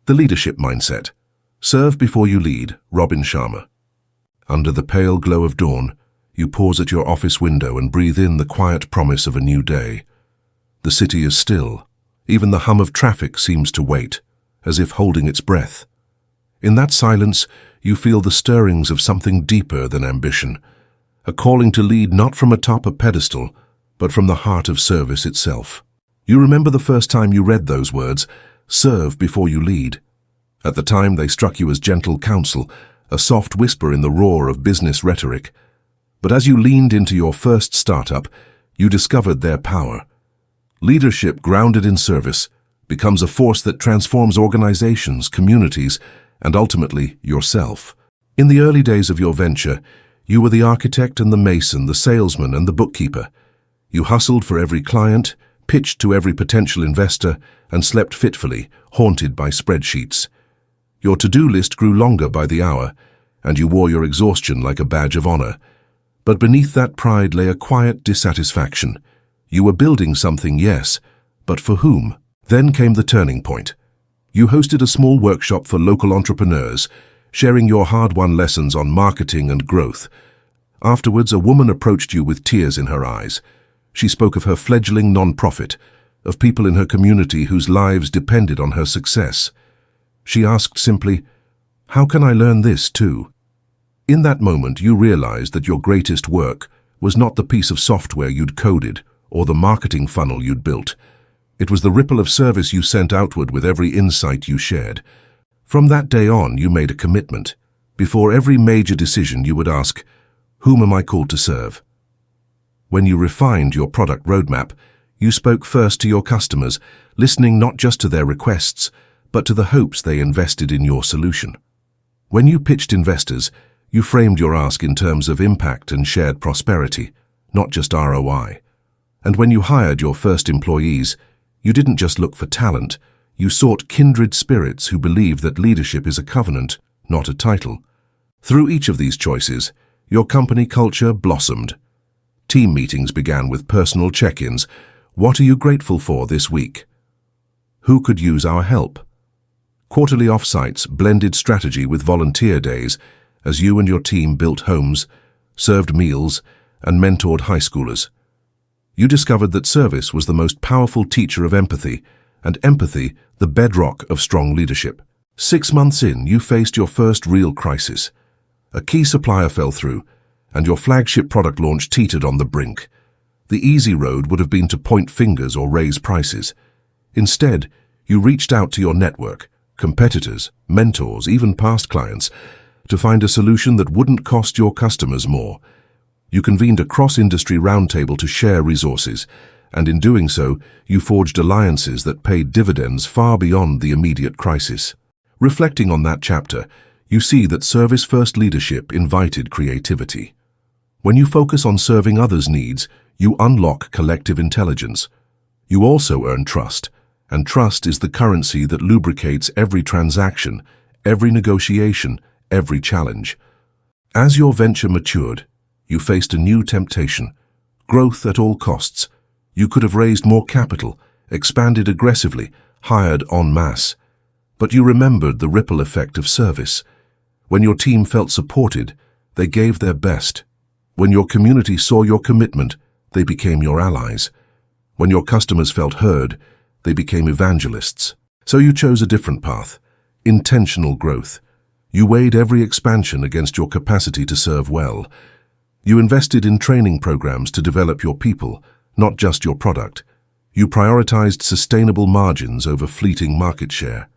The leadership mindset. Serve before you lead, Sharma. Under the pale glow of dawn, you pause at your office window and breathe in the quiet promise of a new day. The city is still. Even the hum of traffic seems to wait, as if holding its breath. In that silence, you feel the stirrings of something deeper than ambition, a calling to lead not from atop a pedestal, but from the heart of service itself. You remember the first time you read those words, serve before you lead. At the time, they struck you as gentle counsel, a soft whisper in the roar of business rhetoric. But as you leaned into your first startup, you discovered their power. Leadership grounded in service becomes a force that transforms organizations, communities, and ultimately yourself. In the early days of your venture, you were the architect and the mason, the salesman and the bookkeeper. You hustled for every client, pitched to every potential investor, and slept fitfully, haunted by spreadsheets. Your to-do list grew longer by the hour, and you wore your exhaustion like a badge of honor. But beneath that pride lay a quiet dissatisfaction. You were building something, yes, but for whom? Then came the turning point. You hosted a small workshop for local entrepreneurs, sharing your hard-won lessons on marketing and growth. Afterwards, a woman approached you with tears in her eyes. She spoke of her fledgling non-profit, of people in her community whose lives depended on her success. She asked simply, "How can I learn this too?" In that moment, you realized that your greatest work was not the piece of software you'd coded or the marketing funnel you'd built. It was the ripple of service you sent outward with every insight you shared. From that day on, you made a commitment. Before every major decision, you would ask, "Whom am I called to serve?" When you refined your product roadmap, you spoke first to your customers, listening not just to their requests, but to the hopes they invested in your solution. When you pitched investors, you framed your ask in terms of impact and shared prosperity, not just ROI. And when you hired your first employees, you didn't just look for talent, you sought kindred spirits who believe that leadership is a covenant, not a title. Through each of these choices, your company culture blossomed. Team meetings began with personal check-ins. What are you grateful for this week? Who could use our help? Quarterly offsites blended strategy with volunteer days as you and your team built homes, served meals, and mentored high schoolers. You discovered that service was the most powerful teacher of empathy, and empathy the bedrock of strong leadership. 6 months in, you faced your first real crisis. A key supplier fell through, and your flagship product launch teetered on the brink. The easy road would have been to point fingers or raise prices. Instead, you reached out to your network, competitors, mentors, even past clients, to find a solution that wouldn't cost your customers more. You convened a cross-industry roundtable to share resources, and in doing so, you forged alliances that paid dividends far beyond the immediate crisis. Reflecting on that chapter, you see that service-first leadership invited creativity. When you focus on serving others' needs, you unlock collective intelligence. You also earn trust, and trust is the currency that lubricates every transaction, every negotiation, every challenge. As your venture matured, you faced a new temptation: growth at all costs. You could have raised more capital, expanded aggressively, hired en masse. But you remembered the ripple effect of service. When your team felt supported, they gave their best. When your community saw your commitment, they became your allies. When your customers felt heard, they became evangelists. So you chose a different path: intentional growth. You weighed every expansion against your capacity to serve well. You invested in training programs to develop your people, not just your product. You prioritized sustainable margins over fleeting market share.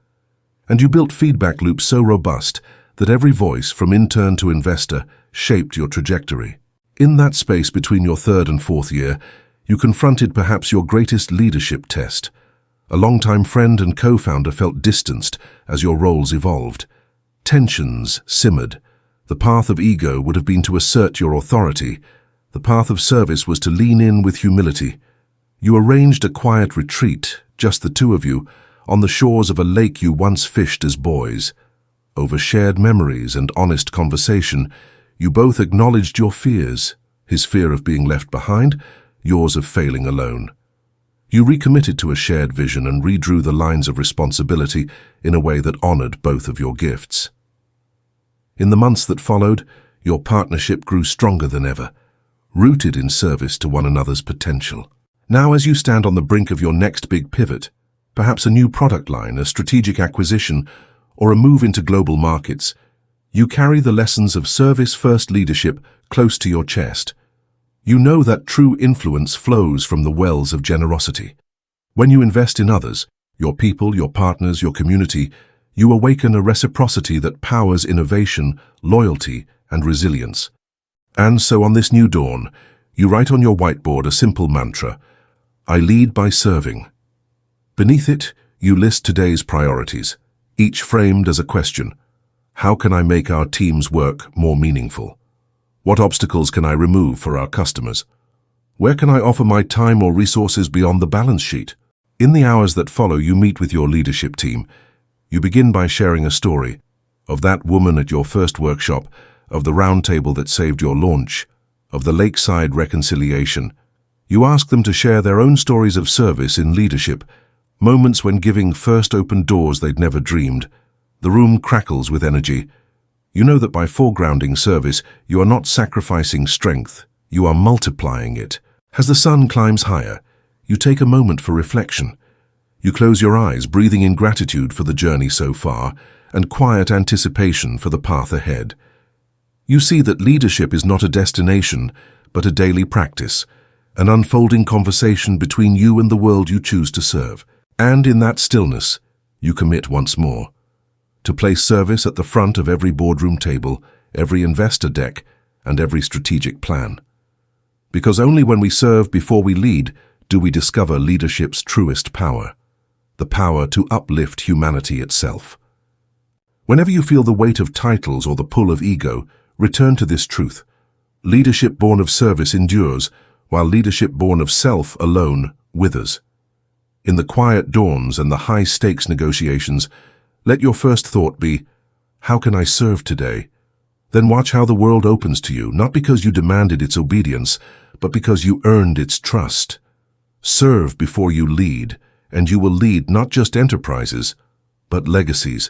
And you built feedback loops so robust that every voice, from intern to investor, shaped your trajectory. In that space between your third and fourth year, you confronted perhaps your greatest leadership test. A longtime friend and co-founder felt distanced as your roles evolved. Tensions simmered. The path of ego would have been to assert your authority. The path of service was to lean in with humility. You arranged a quiet retreat, just the two of you, on the shores of a lake you once fished as boys. Over shared memories and honest conversation, you both acknowledged your fears, his fear of being left behind, yours of failing alone. You recommitted to a shared vision and redrew the lines of responsibility in a way that honored both of your gifts. In the months that followed, your partnership grew stronger than ever, rooted in service to one another's potential. Now, as you stand on the brink of your next big pivot, perhaps a new product line, a strategic acquisition, or a move into global markets, you carry the lessons of service-first leadership close to your chest. You know that true influence flows from the wells of generosity. When you invest in others, your people, your partners, your community, you awaken a reciprocity that powers innovation, loyalty, and resilience. And so on this new dawn, you write on your whiteboard a simple mantra: I lead by serving. Beneath it, you list today's priorities, each framed as a question. How can I make our team's work more meaningful? What obstacles can I remove for our customers? Where can I offer my time or resources beyond the balance sheet? In the hours that follow, you meet with your leadership team. You begin by sharing a story of that woman at your first workshop, of the round table that saved your launch, of the lakeside reconciliation. You ask them to share their own stories of service in leadership, moments when giving first opened doors they'd never dreamed. The room crackles with energy. You know that by foregrounding service, you are not sacrificing strength, you are multiplying it. As the sun climbs higher, you take a moment for reflection. You close your eyes, breathing in gratitude for the journey so far and quiet anticipation for the path ahead. You see that leadership is not a destination, but a daily practice, an unfolding conversation between you and the world you choose to serve. And in that stillness, you commit once more to place service at the front of every boardroom table, every investor deck, and every strategic plan. Because only when we serve before we lead do we discover leadership's truest power, the power to uplift humanity itself. Whenever you feel the weight of titles or the pull of ego, return to this truth. Leadership born of service endures, while leadership born of self alone withers. In the quiet dawns and the high-stakes negotiations, let your first thought be, how can I serve today? Then watch how the world opens to you, not because you demanded its obedience, but because you earned its trust. Serve before you lead, and you will lead not just enterprises, but legacies.